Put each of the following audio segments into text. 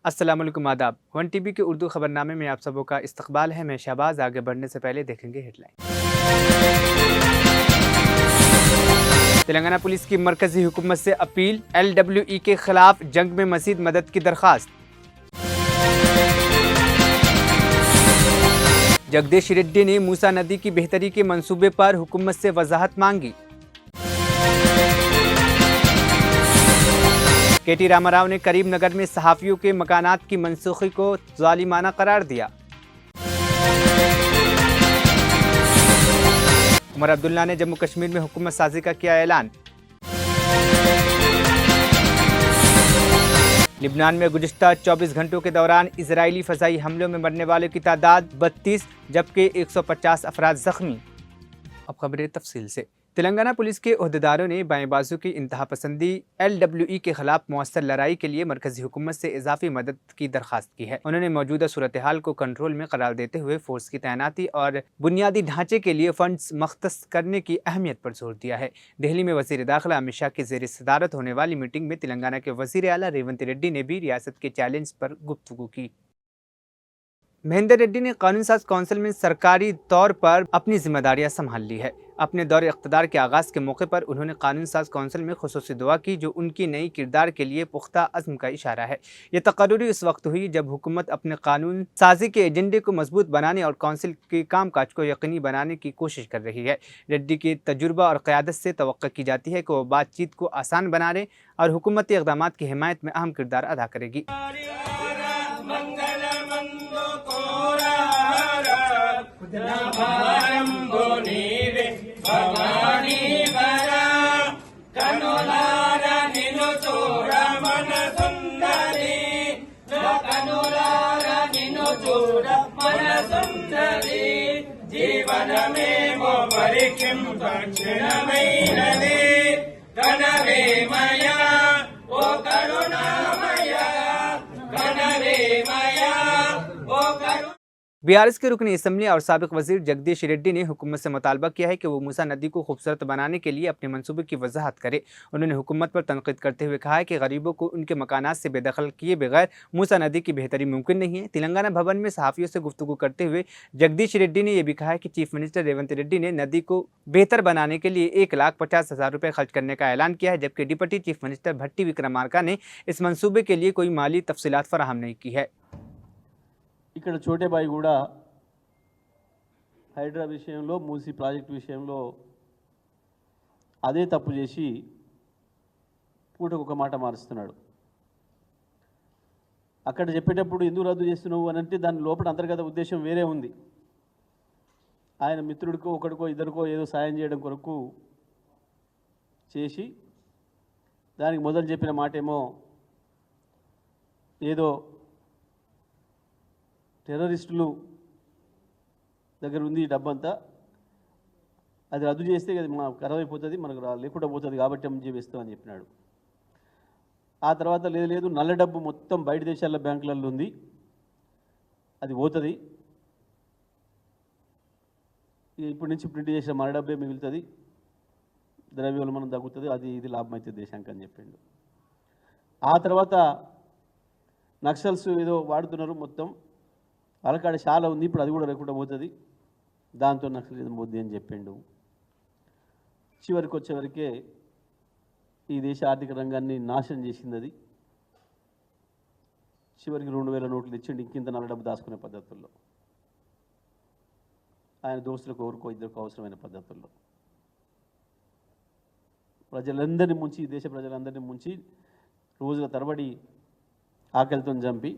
अस्सलाम वालेकुम आदाब। वन टीवी के उर्दू खबरनामे में आप सबों का इस्तकबाल है। मैं शहबाज। आगे बढ़ने से पहले देखेंगे हेडलाइन। तेलंगाना पुलिस की मरकजी हुकूमत से अपील, LWE के खिलाफ जंग में मज़ीद मदद की दरख्वास्त। जगदीश रेड्डी ने मूसा नदी की बेहतरी के मंसूबे पर हुकूमत से वजाहत मांगी। KT रामाराव ने करीमनगर में सहाफ़ियों के मकानात की मनसूखी को जालिमाना करार दिया। उमर अब्दुल्ला ने जम्मू कश्मीर में हुकूमत साजी का किया ऐलान। लिबनान में गुज़िश्ता 24 घंटों के दौरान इजरायली फ़ज़ाई हमलों में मरने वालों की तादाद 32 जबकि 150 अफराद ज़ख्मी। अब खबरें तफसील से। तेलंगाना पुलिस के ओहदेदारों ने बाएं बाजू की इंतहा पसंदी LWE के खिलाफ मौसर लड़ाई के लिए मरकजी हुकूमत से इजाफी मदद की दरख्वास्त की है। उन्होंने मौजूदा सूरत हाल को कंट्रोल में करार देते हुए फोर्स की तैनाती और बुनियादी ढांचे के लिए फंड्स मख्तस करने की अहमियत पर जोर दिया है। दिल्ली में वज़ीर दाखिला अमित शाह की ज़ेर सदारत होने वाली मीटिंग में तेलंगाना के वज़ीर आला रेवंत रेड्डी ने भी रियासत के चैलेंज पर गुफ्तगू की। महेंद्र रेड्डी ने कानून साज कौंसिल में सरकारी तौर पर अपनी जिम्मेदारियां संभाल ली है। अपने दौर इख्तदार के आगाज़ के मौके पर उन्होंने कानून साज कौंसिल में खुसूसी दुआ की, जो उनकी नई किरदार के लिए पुख्ता अज़्म का इशारा है। ये तकर्रुरी उस वक्त हुई जब हुकूमत अपने कानून साजी के एजेंडे को मजबूत बनाने और कौंसिल के कामकाज को यकीनी बनाने की कोशिश कर रही है। रेड्डी के तजुर्बा और क़यादत से तवक्को की जाती है कि वो बातचीत को आसान बनाने और हुकूमती इक़दामात की हिमायत में अहम किरदार अदा करेगी। जीवन में वो परिकिम दक्षिणमयी कनवे मया ओ करुणामया कनवे मया ओ करुणा। BRS के रुकन असम्बली और साबिक वजीर जगदीश रेड्डी ने हुकूमत से मुतालबा किया है कि वो मूसा नदी को खूबसूरत बनाने के लिए अपने मंसूबे की वजाहत करे। उन्होंने हुकूमत पर तनकीद करते हुए कहा है कि गरीबों को उनके मकानात से बेदखल किए बगैर मूसा नदी की बेहतरी मुमकिन नहीं है। तेलंगाना भवन में सहाफ़ियों से गुफ्तगू करते हुए जगदीश रेड्डी ने यह भी कहा है कि चीफ मिनिस्टर रेवंत रेड्डी ने नदी को बेहतर बनाने के लिए 1,50,000 रुपये खर्च करने का ऐलान किया है, जबकि डिप्टी चीफ मिनिस्टर भट्टी विक्रमार्का ने इस मंसूबे के लिए कोई माली तफसीलात फराहम नहीं की है। ఇక్కడ చోటేబాయి కూడా హైడ్రా విషయంలో మూసీ ప్రాజెక్టు విషయంలో అదే తప్పు చేసి పూటకు ఒక మాట మారుస్తున్నాడు. అక్కడ చెప్పేటప్పుడు ఎందుకు రద్దు చేస్తున్నావు అని అంటే దాని లోపల అంతర్గత ఉద్దేశం వేరే ఉంది. ఆయన మిత్రుడికో ఒకడికో ఇద్దరికో ఏదో సాయం చేయడం కొరకు చేసి దానికి మొదలు చెప్పిన మాటేమో ఏదో టెర్రరిస్టులు దగ్గర ఉంది ఈ డబ్బంతా, అది రద్దు చేస్తే అది మా ఖరాబైపోతుంది, మనకు లేకుండా పోతుంది కాబట్టి చేస్తామని చెప్పినాడు. ఆ తర్వాత లేదు నల్ల డబ్బు మొత్తం బయట దేశాల బ్యాంకులలో ఉంది, అది పోతుంది, ఇప్పటి నుంచి ప్రింట్ చేసిన మన డబ్బే మిగులుతుంది, ద్రవ్యోల్బణం తగ్గుతుంది, అది ఇది లాభం అవుతుంది దేశానికి అని చెప్పిండు. ఆ తర్వాత నక్సల్స్ ఏదో వాడుతున్నారు, మొత్తం వాళ్ళకాడ చాలా ఉంది, ఇప్పుడు అది కూడా లేకుండా పోతుంది, దాంతో నక్సలిజం పోద్ది అని చెప్పిండు. చివరికి వచ్చేవరకే ఈ దేశ ఆర్థిక రంగాన్ని నాశనం చేసింది అది. చివరికి 2,000 నోట్లు ఇచ్చిండు ఇంకింత నల్ల డబ్బు దాచుకునే పద్ధతుల్లో, ఆయన దోస్తులకు ఎవరికో ఇద్దరికో అవసరమైన పద్ధతుల్లో ప్రజలందరినీ ముంచి, ఈ దేశ ప్రజలందరినీ ముంచి రోజుల తరబడి ఆకలితో చంపి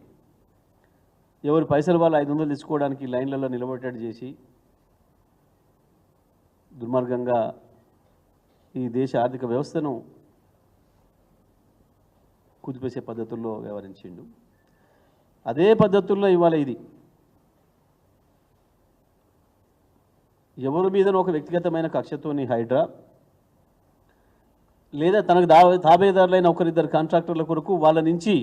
ఎవరు పైసలు వాళ్ళు 500 తెచ్చుకోవడానికి లైన్లలో నిలబెట్టేట్టు చేసి దుర్మార్గంగా ఈ దేశ ఆర్థిక వ్యవస్థను కుదిపేసే పద్ధతుల్లో వ్యవహరించిండు. అదే పద్ధతుల్లో ఇవాళ ఇది ఎవరి మీద ఒక వ్యక్తిగతమైన కక్షతోని హైడ్రా లేదా తనకు తాబేదారులైన ఒకరిద్దరు కాంట్రాక్టర్ల కొరకు వాళ్ళ నుంచి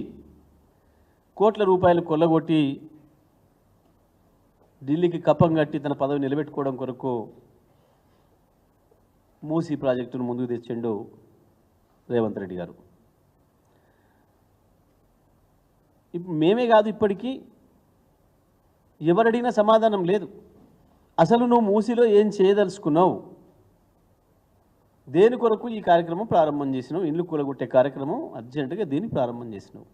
కోట్ల రూపాయలు కొల్లగొట్టి ఢిల్లీకి కప్పం కట్టి తన పదవి నిలబెట్టుకోవడం కొరకు మూసీ ప్రాజెక్టును ముందుకు తెచ్చిండు రేవంత్ రెడ్డి గారు. ఇప్పుడు మేమే కాదు, ఇప్పటికీ ఎవరడిగినా సమాధానం లేదు. అసలు నువ్వు మూసిలో ఏం చేయదలుచుకున్నావు, దేని కొరకు ఈ కార్యక్రమం ప్రారంభం చేసినావు, ఇండ్లు కూలగొట్టే కార్యక్రమం అర్జెంటుగా దీన్ని ప్రారంభం చేసినావు.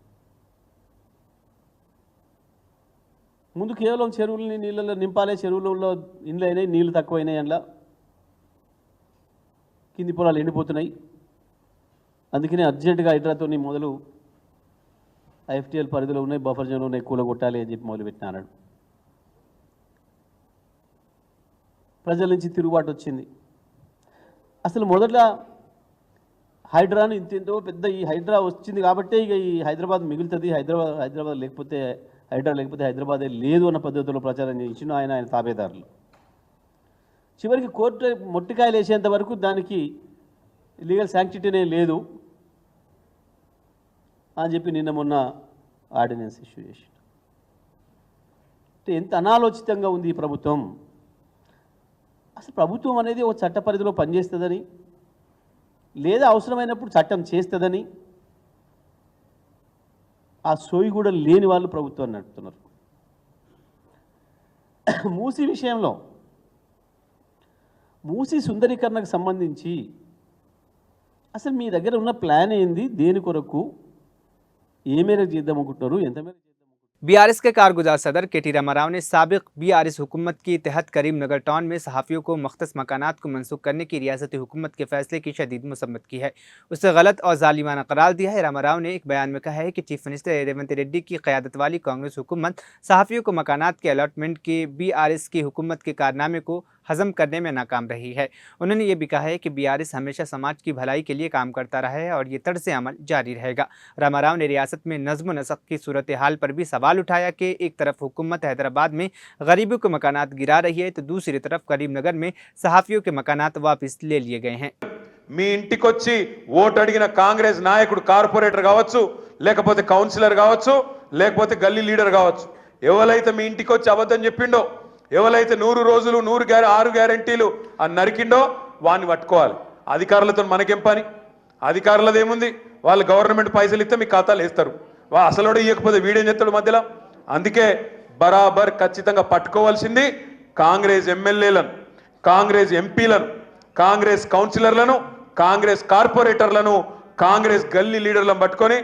ముందు కేవలం చెరువులని నీళ్ళలో నింపాలే, చెరువులలో ఇండ్లు అయినాయి, నీళ్ళు తక్కువైనాయి, అందులో కింది పొలాలు ఎండిపోతున్నాయి, అందుకనే అర్జెంటుగా హైడ్రాతో మొదలు ఐఎఫ్టీఎల్ పరిధిలో ఉన్నాయి, బఫర్ జోన్లో ఉన్నాయి, కూలగొట్టాలి అని చెప్పి మొదలుపెట్టిన అన్నాడు. ప్రజల నుంచి తిరుగుబాటు వచ్చింది. అసలు మొదట్లో హైడ్రాను ఇంతేంతో పెద్ద ఈ హైడ్రా వచ్చింది కాబట్టే ఇక ఈ హైదరాబాద్ మిగులుతుంది, హైదరాబాద్ లేకపోతే హైడ్రా లేకపోతే హైదరాబాదే లేదు అన్న పద్ధతిలో ప్రచారం చేసిన ఆయన తాబేదారులు. చివరికి కోర్టు మొట్టికాయలు వేసేంత వరకు దానికి లీగల్ శాంక్టిటీనే లేదు అని చెప్పి నిన్న మొన్న ఆర్డినెన్స్ ఇష్యూ చేసి, ఎంత అనాలోచితంగా ఉంది ఈ ప్రభుత్వం. అసలు ప్రభుత్వం అనేది ఒక చట్ట పరిధిలో పనిచేస్తుందని, లేదా అవసరమైనప్పుడు చట్టం చేస్తుందని ఆ సోయి కూడా లేని వాళ్ళు ప్రభుత్వాన్ని నడుపుతున్నారు. మూసీ విషయంలో మూసీ సుందరీకరణకు సంబంధించి అసలు మీ దగ్గర ఉన్న ప్లాన్ ఏంది, దేని కొరకు, ఏ మేరకు చేద్దామనుకుంటున్నారు, ఎంత మేరకు చేద్దాం? बीआरएस के कारगुजार सदर के टी रामाराव ने साबिक बीआरएस हुकूमत के तहत करीम नगर टाउन में सहाफ़ियों को मख्तस मकानात को मनसूख करने की रियासती हुकूमत के फैसले की शदीद मसम्मत की है, उसे गलत और जालिमाना करार दिया है। रामाराव ने एक बयान में कहा है कि चीफ मिनिस्टर रेवंत रेड्डी की क़यादत वाली कांग्रेस हुकूमत सहाफ़ियों को मकानात के अलॉटमेंट के बीआरएस की हुकूमत के कारनामे को हजम करने में नाकाम रही है। उन्होंने ये भी कहा है कि बीआरएस हमेशा समाज की भलाई के लिए काम करता रहा है और ये तर्ज़ अमल जारी रहेगा। रामाराव ने रियासत में नज़्म व नसक़ की सूरत हाल पर भी सवाल उठाया कि एक तरफ हुकूमत हैदराबाद में गरीबों के मकानात गिरा रही है तो दूसरी तरफ करीमनगर में सहाफ़ियों के मकानात वापस ले लिए गए हैं। మీ ఇంటికొచ్చి ఓటు అడిగిన కాంగ్రెస్ నాయకుడు కార్పొరేటర్ కావచ్చు, లేకపోతే కౌన్సిలర్ కావచ్చు, లేకపోతే గల్లీ లీడర్ కావచ్చు, ఎవరైతే మీ ఇంటికి వచ్చి అబద్ధం చెప్పిండో, ఎవరైతే 100 రోజులు 6 గ్యారెంటీలు అని నరికిండో వాడిని పట్టుకోవాలి. అధికారులతో మనకేం పని? అధికారులది ఏముంది? వాళ్ళు గవర్నమెంట్ పైసలు ఇస్తే మీ ఖాతాలు వేస్తారు, అసలు ఇవ్వకపోతే వీడేం చేస్తాడు మధ్యలో? అందుకే బరాబర్ ఖచ్చితంగా పట్టుకోవాల్సింది కాంగ్రెస్ ఎమ్మెల్యేలను, కాంగ్రెస్ ఎంపీలను, కాంగ్రెస్ కౌన్సిలర్లను, కాంగ్రెస్ కార్పొరేటర్లను, కాంగ్రెస్ గల్లీ లీడర్లను పట్టుకొని,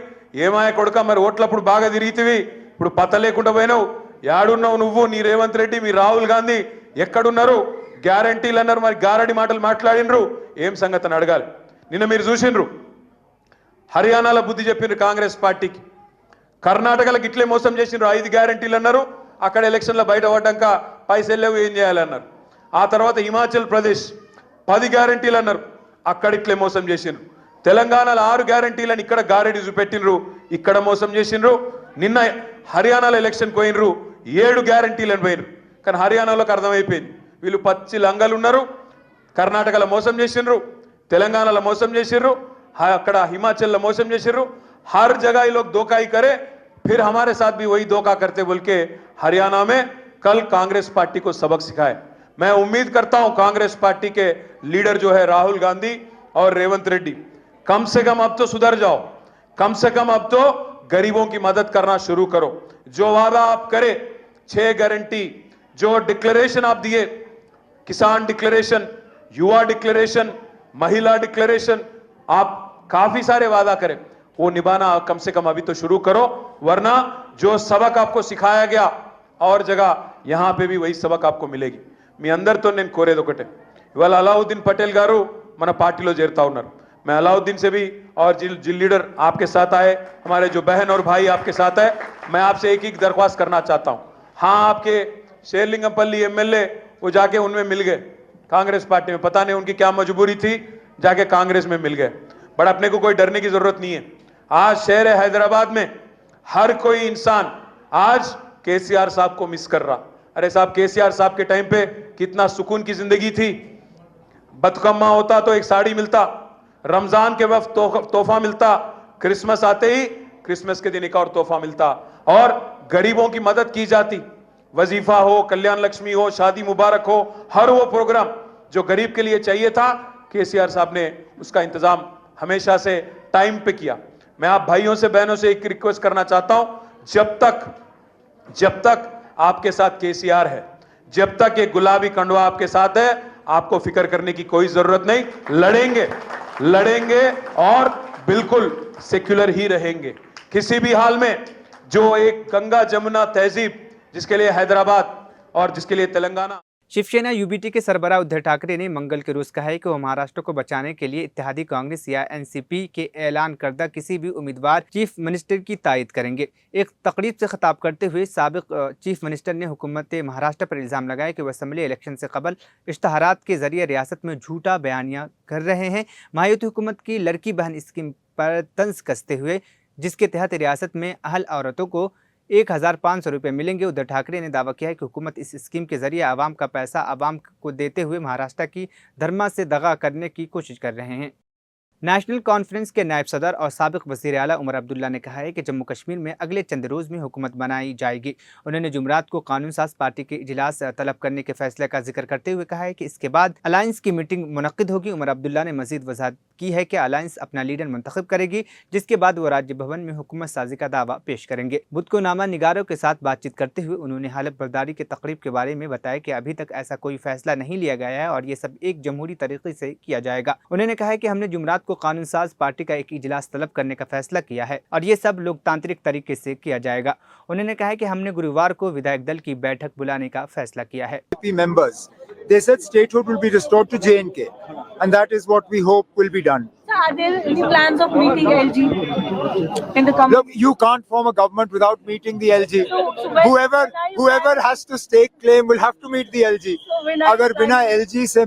ఏమాయ కొడుక మరి ఓట్లప్పుడు బాగా తిరిగితివి, ఇప్పుడు పత లేకుండా పోయినావు, యాడున్నావు నువ్వు, నీ రేవంత్ రెడ్డి, మీ రాహుల్ గాంధీ ఎక్కడున్నారు? గ్యారంటీలు అన్నారు, మరి గారడి మాటలు మాట్లాడినరు, ఏం సంగతి అని అడగాలి. నిన్న మీరు చూసిండ్రు హర్యానాలో బుద్ధి చెప్పిండ్రు కాంగ్రెస్ పార్టీకి, కర్ణాటకలకు ఇట్లే మోసం చేసిండ్రు, 5 గ్యారంటీలు అన్నారు, అక్కడ ఎలక్షన్లో బయటపడ్డాక పైసలు లేవు ఏం చేయాలన్నారు. ఆ తర్వాత హిమాచల్ ప్రదేశ్ 10 గ్యారంటీలు అన్నారు, అక్కడ ఇట్లే మోసం చేసిండ్రు. తెలంగాణలో 6 గ్యారంటీలను ఇక్కడ గారెడి చూపెట్టినరు, ఇక్కడ మోసం చేసిండ్రు. నిన్న హర్యానాలో ఎలక్షన్ పోయినరు, 7 గ్యారంటీలను పోయినరు. కానీ హర్యానాలోకి అర్థమైపోయింది వీళ్ళు పచ్చి లంగలు ఉన్నారు, కర్ణాటకలో మోసం చేసిండ్రు, తెలంగాణలో మోసం చేసిండ్రు, అక్కడ హిమాచల్లో మోసం చేసిండ్రు. हर जगह ये लोग धोखा ही करे, फिर हमारे साथ भी वही धोखा करते बोल के हरियाणा में कल कांग्रेस पार्टी को सबक सिखाए। मैं उम्मीद करता हूं कांग्रेस पार्टी के लीडर जो है राहुल गांधी और रेवंत रेड्डी, कम से कम अब तो सुधर जाओ, कम से कम अब तो गरीबों की मदद करना शुरू करो। जो वादा आप करे, 6 गारंटी, जो डिक्लेरेशन आप दिए, किसान डिक्लेरेशन, युवा डिक्लेरेशन, महिला डिक्लेरेशन, आप काफी सारे वादा करें, वो निभाना कम से कम अभी तो शुरू करो, वरना जो सबक आपको सिखाया गया और जगह यहां पे भी वही सबक आपको मिलेगी. మీ అందరితో నేను కోరేది ఒకటే, ఇవాళ అలాउद्दीन पटेल గారు మన పార్టీలో చేరుతా ఉన్నారు. मैं अलाउद्दीन से भी और जिल लीडर आपके साथ आए, हमारे जो बहन और भाई आपके साथ है, मैं आपसे एक ही दरख्वास्त करना चाहता हूं. हाँ, आपके शेरलिंगमपल्ली एमएलए वो जाके उनमें मिल गए कांग्रेस पार्टी में, पता नहीं उनकी क्या मजबूरी थी, जाके कांग्रेस में मिल गए. बट अपने को कोई डरने की जरूरत नहीं है. आज शहर हैदराबाद में हर कोई इंसान आज केसीआर साहब को मिस कर रहा. अरे साहब, केसीआर साहब के टाइम पे कितना सुकून की जिंदगी थी. बतकम्मा होता तो एक साड़ी मिलता, रमजान के वक्त तोहफा मिलता, क्रिसमस आते ही क्रिसमस के दिन एक और तोहफा मिलता, और गरीबों की मदद की जाती. वजीफा हो, कल्याण लक्ष्मी हो, शादी मुबारक हो, हर वो प्रोग्राम जो गरीब के लिए चाहिए था, केसीआर साहब ने उसका इंतजाम हमेशा से टाइम पे किया. मैं आप भाइयों से बहनों से एक रिक्वेस्ट करना चाहता हूं, जब तक आपके साथ केसीआर है, जब तक ये गुलाबी कंडवा आपके साथ है, आपको फिक्र करने की कोई जरूरत नहीं। लड़ेंगे और बिल्कुल सेक्युलर ही रहेंगे किसी भी हाल में। जो एक गंगा जमुना तहजीब जिसके लिए हैदराबाद और जिसके लिए तेलंगाना। शिवसेना यूबीटी के सरबराह उद्धव ठाकरे ने मंगल के रोज कहा है कि वो महाराष्ट्र को बचाने के लिए इत्तेहादी कांग्रेस या एनसीपी के ऐलान करदा किसी भी उम्मीदवार चीफ मिनिस्टर की तायद करेंगे। एक तकरीब से खिताब करते हुए साबिक चीफ मिनिस्टर ने हुकूमत महाराष्ट्र पर इल्ज़ाम लगाया कि वह असम्बली इलेक्शन से कबल इश्तहारात के जरिए रियासत में झूठा बयानिया कर रहे हैं। महायुति हुकूमत की लड़की बहन स्कीम पर तंज कसते हुए, जिसके तहत रियासत में अहल औरतों को 1500 रुपये मिलेंगे, उद्धव ठाकरे ने दावा किया है कि हुकूमत इस स्कीम के जरिए आवाम का पैसा आवाम को देते हुए महाराष्ट्र की धर्मा से दगा करने की कोशिश कर रहे हैं। नेशनल कॉन्फ्रेंस के नायब सदर और साबिक वज़ीर आला उमर अब्दुल्ला ने कहा है कि जम्मू कश्मीर में अगले चंद रोज़ में हुकूमत बनाई जाएगी। उन्होंने जुमरात को कानून साज पार्टी के इजलास तलब करने के फैसले का जिक्र करते हुए कहा है कि इसके बाद अलायंस की मीटिंग मुनक्किद होगी। उमर अब्दुल्ला ने मजीद वजाहत की है कि अलायंस अपना लीडर मुंतखब करेगी, जिसके बाद वो राज्य भवन में हुकूमत साजी का दावा पेश करेंगे। बुध को नामा निगारों के साथ बातचीत करते हुए उन्होंने हालत बर्दारी के तकरीब के बारे में बताया कि अभी तक ऐसा कोई फैसला नहीं लिया गया है और ये सब एक जमहूरी तरीके से किया जाएगा। उन्होंने कहा है कि हमने जुमरात को कानून साज पार्टी का एक इजलास तलब करने का फैसला किया है और ये सब लोकतांत्रिक तरीके से किया जाएगा। उन्होंने कहा है कि हमने गुरुवार को विधायक दल की बैठक बुलाने का फैसला किया है। They said statehood will be restored to JNK, and that is what we hope will be done. Are there any plans of meeting LG in the coming? Look, you can't form a government without meeting the LG. So Whoever has to stake claim will have to meet the LG. अगर बिना LG से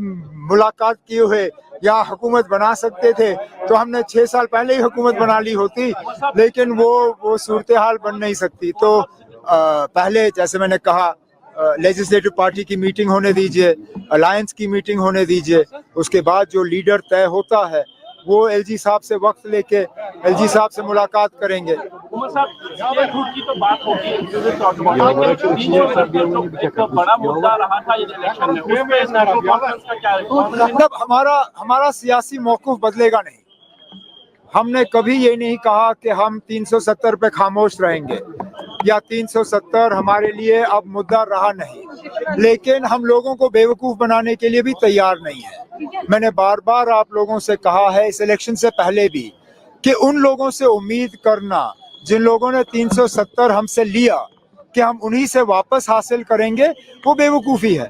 मुलाकात किए हुए या हुकूमत बना सकते थे तो हमने 6 साल पहले ही हुकूमत बना ली होती, लेकिन वो सूरत हाल बन नहीं सकती। तो पहले जैसे मैंने कहा लेजिस्लेटिव पार्टी की मीटिंग होने दीजिए, अलायंस की मीटिंग होने दीजिए, उसके बाद जो लीडर तय होता है वो एलजी साहब से वक्त लेके एलजी साहब से मुलाकात करेंगे। मतलब हमारा सियासी मौक़िफ़ बदलेगा नहीं। हमने कभी ये नहीं कहा कि हम 370 पे खामोश रहेंगे या 370 हमारे लिए अब मुद्दा रहा नहीं, लेकिन हम लोगों को बेवकूफ़ बनाने के लिए भी तैयार नहीं है। मैंने बार बार आप लोगों से कहा है इस इलेक्शन से पहले भी कि उन लोगों से उम्मीद करना जिन लोगों ने 370 हमसे लिया कि हम उन्हीं से वापस हासिल करेंगे, वो बेवकूफ़ी है,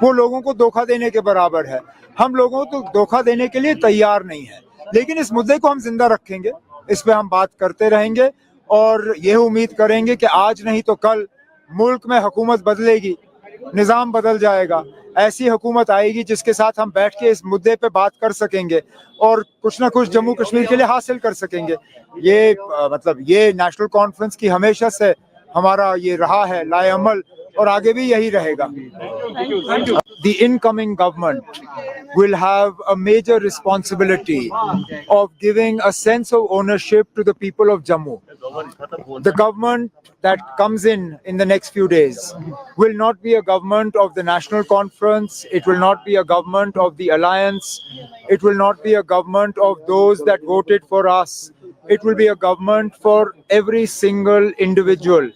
वो लोगों को धोखा देने के बराबर है। हम लोगों को धोखा देने के लिए तैयार नहीं है, लेकिन इस मुद्दे को हम जिंदा रखेंगे, इस पे हम बात करते रहेंगे और यह उम्मीद करेंगे कि आज नहीं तो कल मुल्क में हुकूमत बदलेगी, निज़ाम बदल जाएगा, ऐसी हुकूमत आएगी जिसके साथ हम बैठ के इस मुद्दे पे बात कर सकेंगे और कुछ ना कुछ जम्मू कश्मीर के लिए हासिल कर सकेंगे। ये नेशनल कॉन्फ्रेंस की हमेशा से हमारा ये रहा है लाएअमल और आगे भी यही रहेगा। The incoming government will have a major responsibility of giving a sense of ownership to the people of Jammu. The government that comes in the next few days will not be a government of the National Conference, it will not be a government of the Alliance, it will not be a government of those that voted for us. It will be a government for every single individual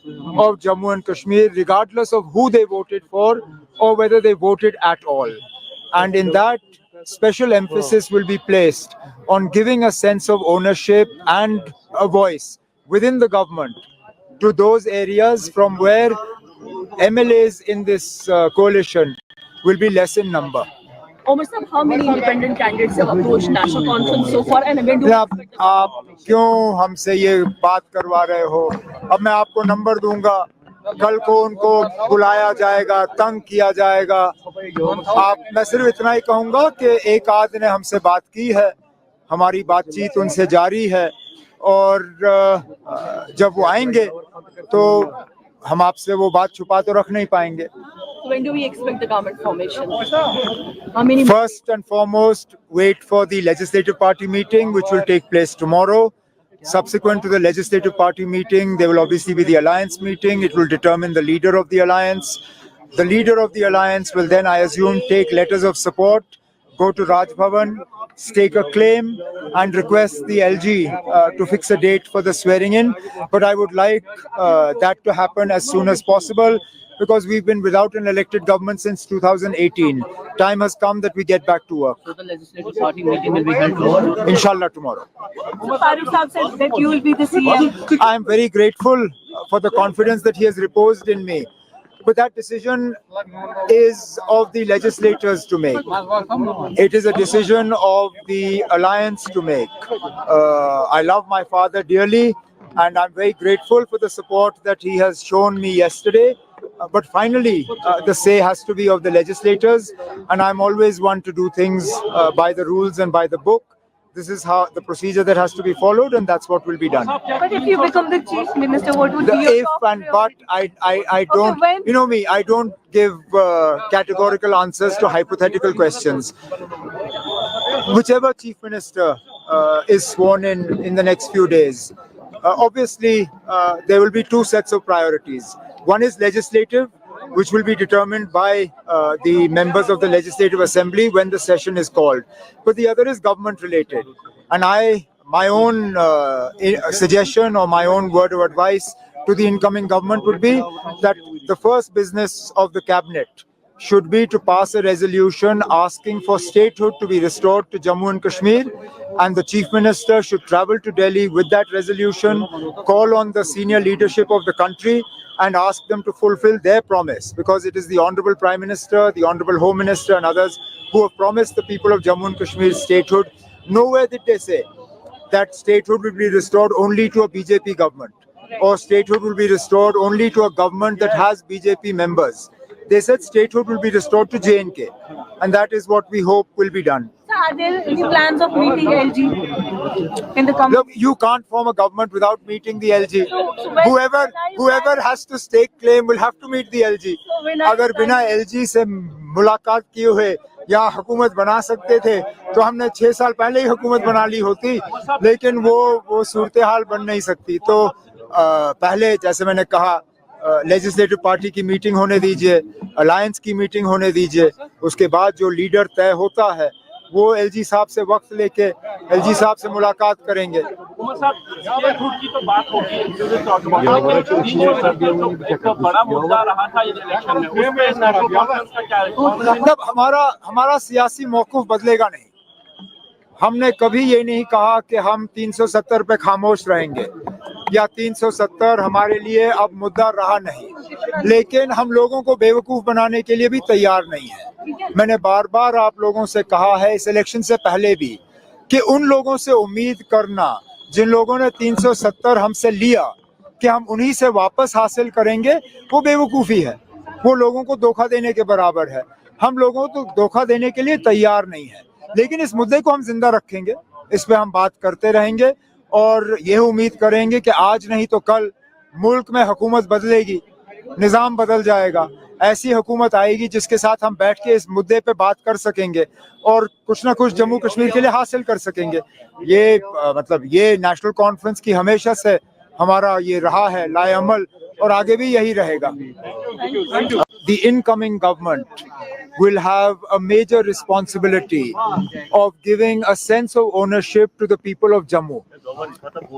of Jammu and Kashmir, regardless of who they voted for or whether they voted at all. And in that, special emphasis will be placed on giving a sense of ownership and a voice within the government to those areas from where MLAs in this coalition will be less in number. Omar sir, how many independent candidates have approached National Conference so far, and when do आप क्यों हमसे ये बात करवा रहे हो? अब मैं आपको नंबर दूंगा, कल को उनको बुलाया जाएगा, तंग किया जाएगा। मैं सिर्फ इतना ही कहूँगा कि एक आध ने हमसे बात की है, हमारी बातचीत उनसे जारी है और जब वो आएंगे तो हम आपसे वो बात छुपा तो रख नहीं पाएंगे। When do we expect the government formation? How many? First and foremost, wait for the legislative party meeting, which will take place tomorrow. Subsequent to the legislative party meeting, there will obviously be the alliance meeting. It will determine the leader of the alliance. The leader of the alliance will then, I assume, take letters of support, go to Raj Bhavan, stake a claim, and request the LG to fix a date for the swearing in. But I would like that to happen as soon as possible, because we've been without an elected government since 2018. Time has come that we get back to work. So the legislative party meeting will be held tomorrow. Inshallah, tomorrow. So Farooq Saab said that you will be the CM. I am very grateful for the confidence that he has reposed in me. But that decision is of the legislators to make. It is a decision of the alliance to make. I love my father dearly, and I'm very grateful for the support that he has shown me yesterday. But finally, the say has to be of the legislators, and I'm always one to do things by the rules and by the book. This is how the procedure that has to be followed, and that's what will be done. But if you become the chief minister, what would be The your if top and but, priority? I don't, when? you know me, I don't give categorical answers to hypothetical questions. Whichever chief minister is sworn in the next few days, obviously there will be two sets of priorities. One is legislative, which will be determined by the members of the Legislative Assembly when the session is called. But the other is government related. And my own suggestion or my own word of advice to the incoming government would be that the first business of the cabinet should be to pass a resolution asking for statehood to be restored to Jammu and Kashmir, and the Chief Minister should travel to Delhi with that resolution, call on the senior leadership of the country and ask them to fulfill their promise, because it is the Honorable Prime Minister, the Honorable Home Minister and others who have promised the people of Jammu and Kashmir statehood. Nowhere did they say that statehood will be restored only to a BJP government, or statehood will be restored only to a government that has BJP members. They said statehood will be restored to JNK, and that is what we hope will be done. So are there any plans of meeting LG in the coming? Look, you can't form a government without meeting the LG. So when are you Whoever planning? has to stake claim will have to meet the LG. So when are you अगर बिना planning? LG से मुलाकात किए हुए या हुकूमत बना सकते थे तो हमने 6 साल पहले ही हुकूमत बना ली होती, लेकिन वो सूरत हाल बन नहीं सकती. तो पहले जैसे मैंने कहा, लेजिस्लेटिव पार्टी की मीटिंग होने दीजिए, अलायंस की मीटिंग होने दीजिए, उसके बाद जो लीडर तय होता है वो एलजी साहब से वक्त लेके एलजी साहब से मुलाकात करेंगे. मतलब हमारा सियासी मौक़िफ़ बदलेगा नहीं. हमने कभी ये नहीं कहा कि हम 370 पे खामोश रहेंगे या 370 हमारे लिए अब मुद्दा रहा नहीं, लेकिन हम लोगों को बेवकूफ़ बनाने के लिए भी तैयार नहीं है. मैंने बार बार आप लोगों से कहा है इस इलेक्शन से पहले भी कि उन लोगों से उम्मीद करना जिन लोगों ने 370 हमसे लिया कि हम उन्हीं से वापस हासिल करेंगे, वो बेवकूफ़ी है. वो लोगों को धोखा देने के बराबर है. हम लोगों को धोखा देने के लिए तैयार नहीं है, लेकिन इस मुद्दे को हम जिंदा रखेंगे, इस पे हम बात करते रहेंगे और ये उम्मीद करेंगे कि आज नहीं तो कल मुल्क में हुकूमत बदलेगी, निज़ाम बदल जाएगा, ऐसी हुकूमत आएगी जिसके साथ हम बैठ के इस मुद्दे पे बात कर सकेंगे और कुछ ना कुछ जम्मू कश्मीर के लिए हासिल कर सकेंगे. ये नेशनल कॉन्फ्रेंस की हमेशा से हमारा ये रहा है लाएअमल और आगे भी यही रहेगा. The incoming government will have a major responsibility of giving a sense of ownership to the people of Jammu.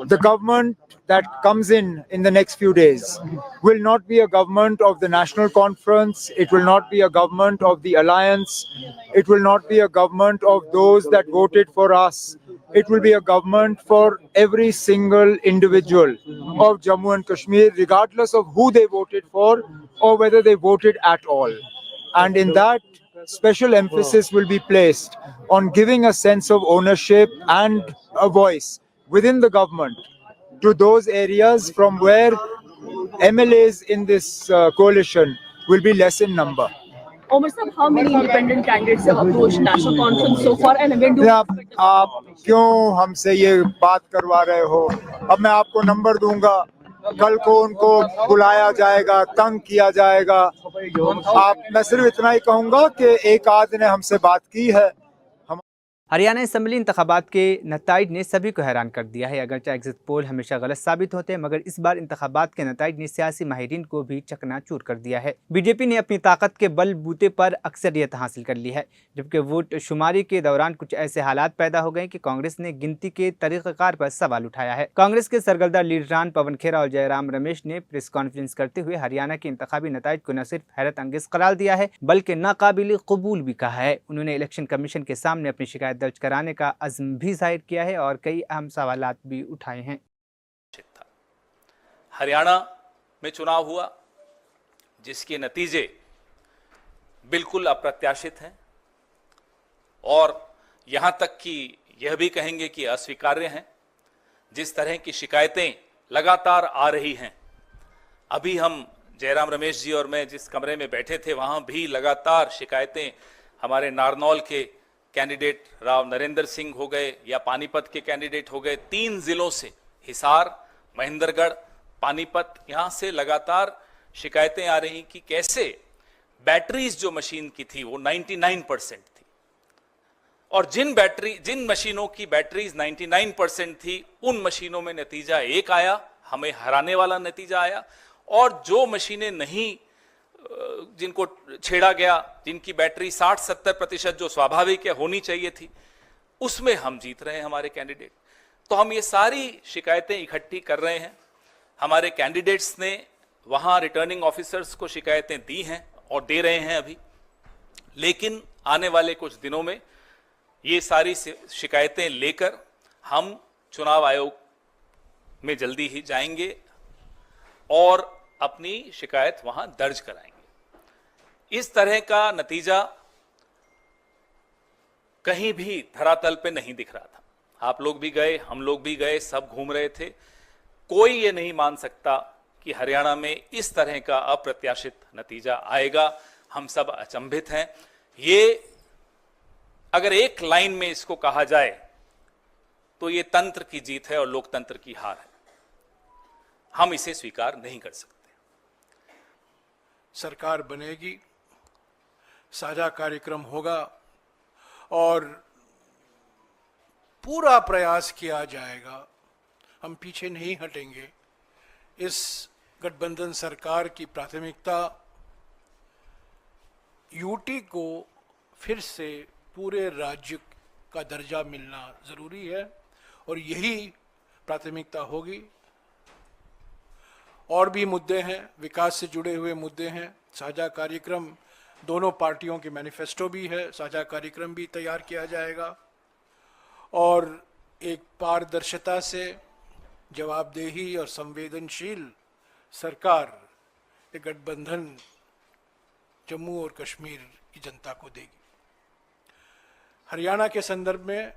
The government that comes in the next few days will not be a government of the National Conference, it will not be a government of the Alliance, it will not be a government of those that voted for us. It will be a government for every single individual of Jammu and Kashmir, regardless of who they voted for or whether they voted at all. And in that, special emphasis will be placed on giving a sense of ownership and a voice within the government to those areas from where MLAs in this coalition will be less in number. Omar sir, how many independent candidates have approached National Conference so far, and when do आप क्यों हमसे ये बात करवा रहे हो? अब मैं आपको नंबर दूंगा, कल को उनको बुलाया जाएगा, तंग किया जाएगा. मैं सिर्फ इतना ही कहूंगा कि एक आध ने हमसे बात की है. हरियाणा असेंबली इंतखाबात के नताइज ने सभी को हैरान कर दिया है। अगरचे एग्जिट पोल हमेशा गलत साबित होते हैं, मगर इस बार इंतखाबात के नताइज ने सियासी माहिरीन को भी चकनाचूर कर दिया है। बीजेपी ने अपनी ताकत के बलबूते पर अक्सरियत हासिल कर ली है, जबकि वोट शुमारी के दौरान कुछ ऐसे हालात पैदा हो गए कि कांग्रेस ने गिनती के तरीक़ाकार पर सवाल उठाया है। कांग्रेस के सरगर्दा लीडरान पवन खेरा और जयराम रमेश ने प्रेस कॉन्फ्रेंस करते हुए हरियाणा के इंतखाबी नताइज को न सिर्फ हैरत अंगेज करार दिया है, बल्कि नाकाबिल कबूल भी कहा है। उन्होंने इलेक्शन कमीशन के सामने अपनी शिकायत दर्ज कराने का अज़्म भी जाहिर किया है और कई अहम सवालात भी उठाए हैं। हरियाणा में चुनाव हुआ जिसके नतीजे बिल्कुल अप्रत्याशित हैं और यहां तक कि यह भी कहेंगे कि अस्वीकार्य हैं। जिस तरह की शिकायतें लगातार आ रही हैं, अभी हम जयराम रमेश जी और मैं जिस कमरे में बैठे थे वहां भी लगातार शिकायतें हमारे नारनौल के कैंडिडेट राव नरेंद्र सिंह हो गए या पानीपत के कैंडिडेट हो गए, 3 जिलों से हिसार, महेंद्रगढ़, पानीपत, यहां से लगातार शिकायतें आ रही कि कैसे बैटरीज जो मशीन की थी वो 99% थी और जिन मशीनों की बैटरीज 99% थी उन मशीनों में नतीजा एक आया, हमें हराने वाला नतीजा आया, और जो मशीनें नहीं जिनको छेड़ा गया, जिनकी बैटरी 60-70% जो स्वाभाविक है होनी चाहिए थी, उसमें हम जीत रहे हैं हमारे कैंडिडेट। तो हम ये सारी शिकायतें इकट्ठी कर रहे हैं। हमारे कैंडिडेट्स ने वहां रिटर्निंग ऑफिसर्स को शिकायतें दी हैं और दे रहे हैं अभी, लेकिन आने वाले कुछ दिनों में ये सारी शिकायतें लेकर हम चुनाव आयोग में जल्दी ही जाएंगे और अपनी शिकायत वहां दर्ज कराएंगे। इस तरह का नतीजा कहीं भी धरातल पे नहीं दिख रहा था। आप लोग भी गए, हम लोग भी गए, सब घूम रहे थे। कोई ये नहीं मान सकता कि हरियाणा में इस तरह का अप्रत्याशित नतीजा आएगा। हम सब अचंभित हैं। ये अगर एक लाइन में इसको कहा जाए तो ये तंत्र की जीत है और लोकतंत्र की हार है। हम इसे स्वीकार नहीं कर सकते। सरकार बनेगी, साझा कार्यक्रम होगा और पूरा प्रयास किया जाएगा। हम पीछे नहीं हटेंगे। इस गठबंधन सरकार की प्राथमिकता यूटी को फिर से पूरे राज्य का दर्जा मिलना जरूरी है और यही प्राथमिकता होगी। और भी मुद्दे हैं, विकास से जुड़े हुए मुद्दे हैं। साझा कार्यक्रम, दोनों पार्टियों के मैनिफेस्टो भी है, साझा कार्यक्रम भी तैयार किया जाएगा और एक पारदर्शिता से जवाबदेही और संवेदनशील सरकार एक गठबंधन जम्मू और कश्मीर की जनता को देगी। हरियाणा के संदर्भ में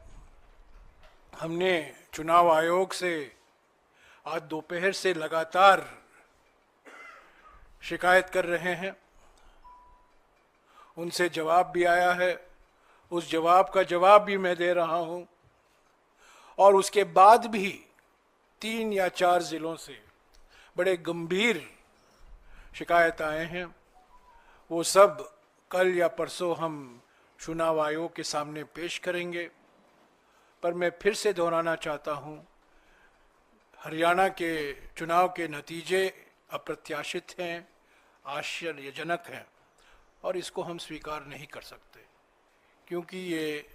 हमने चुनाव आयोग से आज दोपहर से लगातार शिकायत कर रहे हैं। उनसे जवाब भी आया है, उस जवाब का जवाब भी मैं दे रहा हूं और उसके बाद भी 3 या 4 जिलों से बड़े गंभीर शिकायत आए हैं। वो सब कल या परसों हम चुनाव आयोग के सामने पेश करेंगे। पर मैं फिर से दोहराना चाहता हूं, हरियाणा के चुनाव के नतीजे अप्रत्याशित हैं, आश्चर्यजनक हैं और इसको हम स्वीकार नहीं कर सकते, क्योंकि ये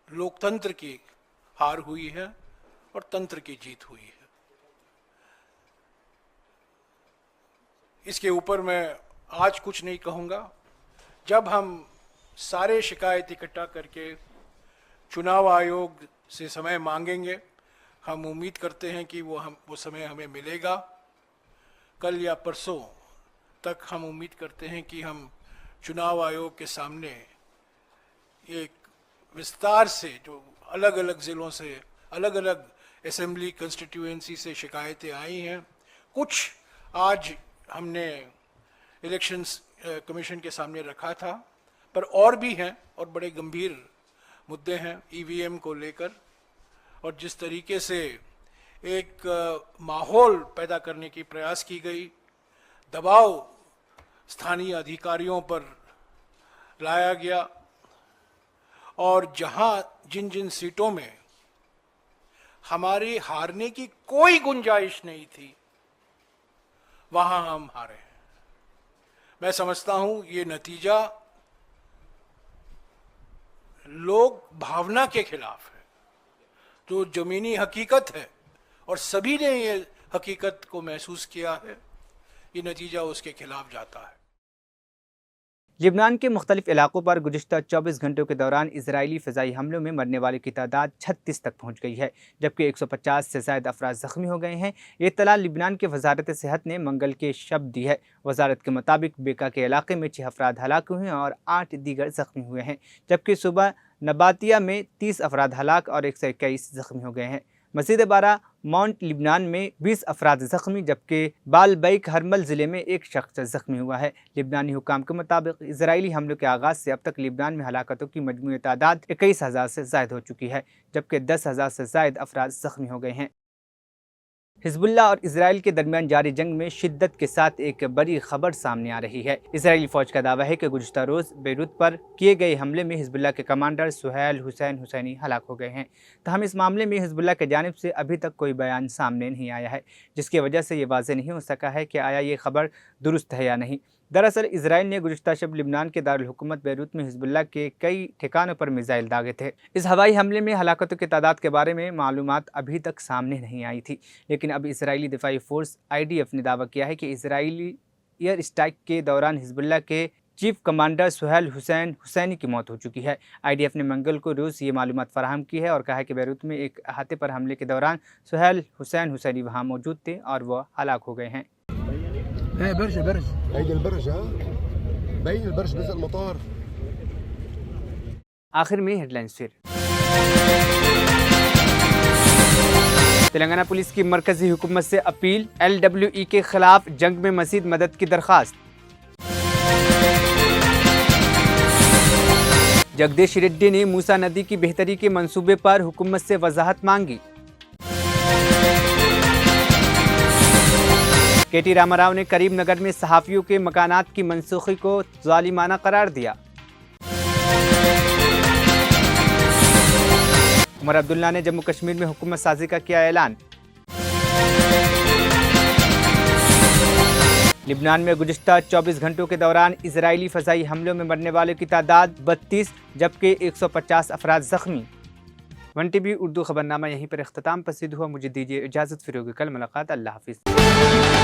लोकतंत्र की हार हुई है और तंत्र की जीत हुई है। इसके ऊपर मैं आज कुछ नहीं कहूँगा। जब हम सारे शिकायत इकट्ठा करके चुनाव आयोग से समय मांगेंगे, हम उम्मीद करते हैं कि वो समय हमें मिलेगा। कल या परसों तक हम उम्मीद करते हैं कि हम चुनाव आयोग के सामने एक विस्तार से, जो अलग अलग ज़िलों से, अलग अलग असेंबली कंस्टिट्यूएंसी से शिकायतें आई हैं, कुछ आज हमने इलेक्शंस कमीशन के सामने रखा था, पर और भी हैं और बड़े गंभीर मुद्दे हैं ईवीएम को लेकर। और जिस तरीके से एक माहौल पैदा करने की प्रयास की गई, दबाव स्थानीय अधिकारियों पर लाया गया और जहां जिन जिन सीटों में हमारी हारने की कोई गुंजाइश नहीं थी, वहां हम हारे हैं। मैं समझता हूं ये नतीजा लोक भावना के खिलाफ है, जो जमीनी हकीकत है और सभी ने ये हकीकत को महसूस किया है। ये नतीजा उसके खिलाफ जाता है। लिबनान के मुख्तलिफ इलाकों पर गुज़िश्ता 24 घंटों के दौरान इजरायली फ़ज़ाई हमलों में मरने वालों की तादाद 36 तक पहुँच गई है, जबकि 150 से ज़ायद अफराद ज़ख्मी हो गए हैं। ये इत्तला लिबनान की वजारत सेहत ने मंगल के शब दी है। वजारत के मुताबिक बेका के इलाके में 6 अफराद हलाक हुए हैं और 8 दीगर ज़ख्मी हुए हैं, जबकि सुबह नबातिया में 30 अफराद हलाक और 121 ज़ख्मी हो गए हैं। मज़ीद 12 माउंट लिबनान में 20 अफराद ज़ख्मी, जबकि बालबैक हरमल ज़िले में एक शख्स ज़ख्मी हुआ है। लिबनानी हुकाम के मुताबिक इजरायली हमलों के आगाज़ से अब तक लिबनान में हलाकतों की मजमूई तादाद 21,000 से ज़ायद हो चुकी है, जबकि 10,000 से ज़ायद अफराद ज़ख्मी हो गए हैं। हिजबुल्लाह और इसराइल के दरमियान जारी जंग में शिद्दत के साथ एक बड़ी खबर सामने आ रही है। इसराइली फ़ौज का दावा है कि गुज़िश्ता रोज़ बेरूत पर किए गए हमले में हिजबुल्लाह के कमांडर सुहैल हुसैन हुसैनी हलाक हो गए हैं। तहम इस मामले में हिजबुल्लाह की जानिब से अभी तक कोई बयान सामने नहीं आया है, जिसकी वजह से ये वाज़ेह नहीं हो सका है कि आया ये खबर दुरुस्त है या नहीं। दरअसल इसराइल ने गुज़िश्ता शब लिबनान के दारुल हुकूमत बेरूत में हिजबुल्लाह के कई ठिकानों पर मिसाइल दागे थे। इस हवाई हमले में हलाकतों की तादाद के बारे में मालूमात अभी तक सामने नहीं आई थी, लेकिन अब इसराइली दिफाई फोर्स IDF ने दावा किया है कि इसराइली एयर स्ट्राइक के दौरान हिजबुल्लाह के चीफ कमांडर सुहैल हुसैन हुसैनी की मौत हो चुकी है। IDF ने मंगल को रोज़ ये मालूमात फराहम की है और कहा है कि बेरूत में एक अहाते पर हमले के दौरान सुहैल हुसैन हुसैनी वहाँ मौजूद थे और वह हलाक हो गए हैं। आखिर में हेडलाइंस फिर। तेलंगाना पुलिस की मरकजी हुकूमत से अपील, LWE के खिलाफ जंग में मज़ीद मदद की दरख्वास्त। जगदीश रेड्डी ने मूसा नदी की बेहतरी के मंसूबे पर हुकूमत से वजाहत मांगी। KT रामाराव ने करीमनगर में सहाफ़ियों के मकानात की मनसूखी को ज़ालिमाना करार दिया। उमर अब्दुल्ला ने जम्मू कश्मीर में हुकूमत साजी का किया ऐलान। लिबनान में गुज़िश्ता 24 घंटों के दौरान इजरायली फ़ज़ाई हमलों में मरने वालों की तादाद 32, जबकि 150 अफराद ज़ख्मी। 1TV उर्दू खबरनामा यहीं पर इख्तिताम पसंद हुआ। मुझे दीजिए इजाज़त, फिर होगी कल मुलाकात। अल्लाह हाफ़िज़।